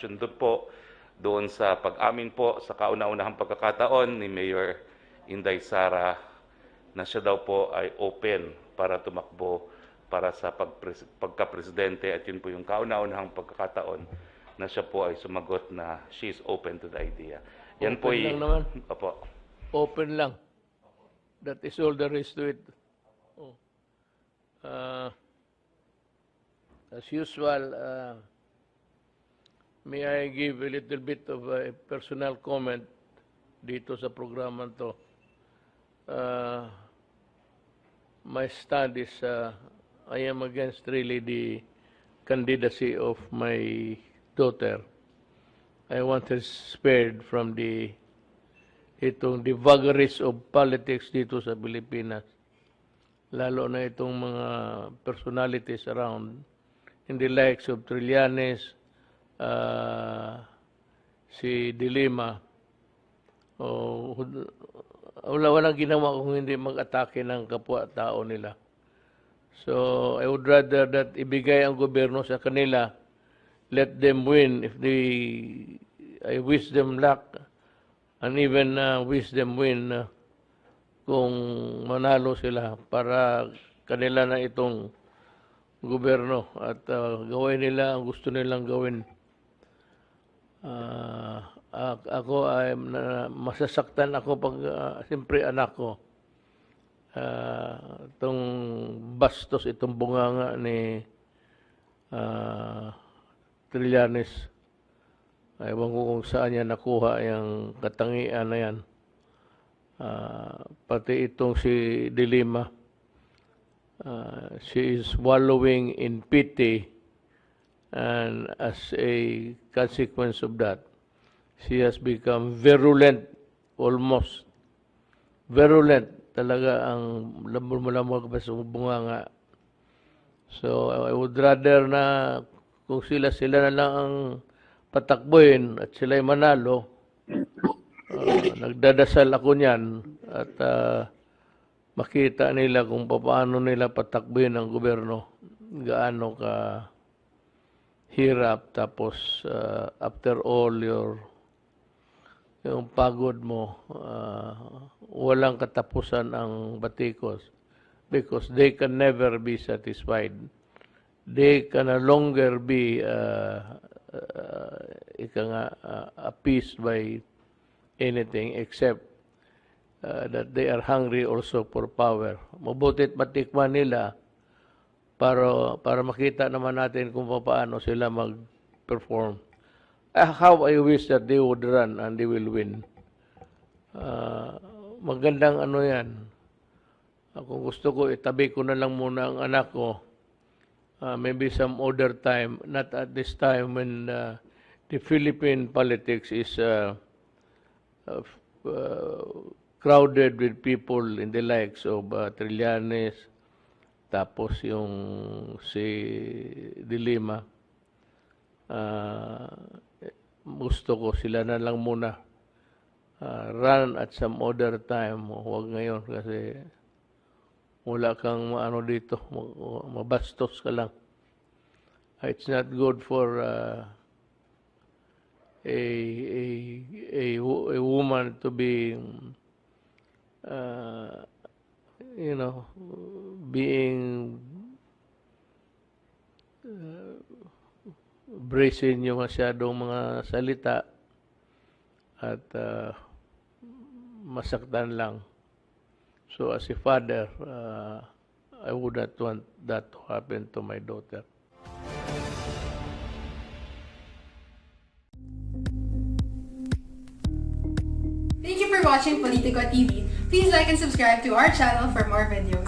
reaction doon sa pag-amin po sa kauna-unahang pagkakataon ni Mayor Inday Sara na siya daw po ay open para tumakbo para sa pagka-presidente, at yun po yung kauna-unahang pagkakataon na siya po ay sumagot na she is open to the idea. Yan Open po lang naman. Opo. Open lang. That is all there is to it. Oh. As usual, may I give a little bit of a personal comment dito sa programa to. My stand is I am against really the candidacy of my daughter. I want her spared from the vagaries of politics dito sa Pilipinas. Lalo na itong mga personalities around in the likes of Trillanes, si De Lima. Walang ginawa kung hindi mag-atake ng kapwa-tao nila. So, I would rather that ibigay ang gobyerno sa kanila, let them win. I wish them luck, and even wish them win kung manalo sila para kanila na itong gobyerno at gawin nila ang gusto nilang gawin. Ako ay masasaktan ako pag siyempre anak ko. Itong bastos, itong bunganga ni Trillanes. Ewan ko kung saan niya nakuha yung katangian na yan. Pati itong si De Lima. She is wallowing in pity, and as a consequence of that, she has become virulent, almost virulent talaga ang lamor pa sa bunganga. So I would rather na kung sila na lang ang patakbuhin at sila'y manalo, nagdadasal ako niyan at makita nila kung paano nila patakbuhin ang gobyerno, gaano ka hirap, tapos after all yung pagod mo, walang katapusan ang batikos because they can never be satisfied. They can no longer be appeased by anything except that they are hungry also for power. Mabutit matikman nila para makita naman natin kung paano sila mag-perform. How I wish that they would run and they will win. Magandang ano yan. Kung gusto ko, itabi ko na lang muna ang anak ko. Maybe some other time, not at this time when the Philippine politics is crowded with people in the likes of Trillanes, tapos yung si De Lima. Gusto ko sila na lang muna. Run at some other time. Huwag ngayon kasi wala kang maano dito. Mabastos ka lang. It's not good for a woman to be being brazen yung masyadong mga salita at masaktan lang. So as a father, I would not want that to happen to my daughter. Thank you for watching Politico TV. Please like and subscribe to our channel for more videos.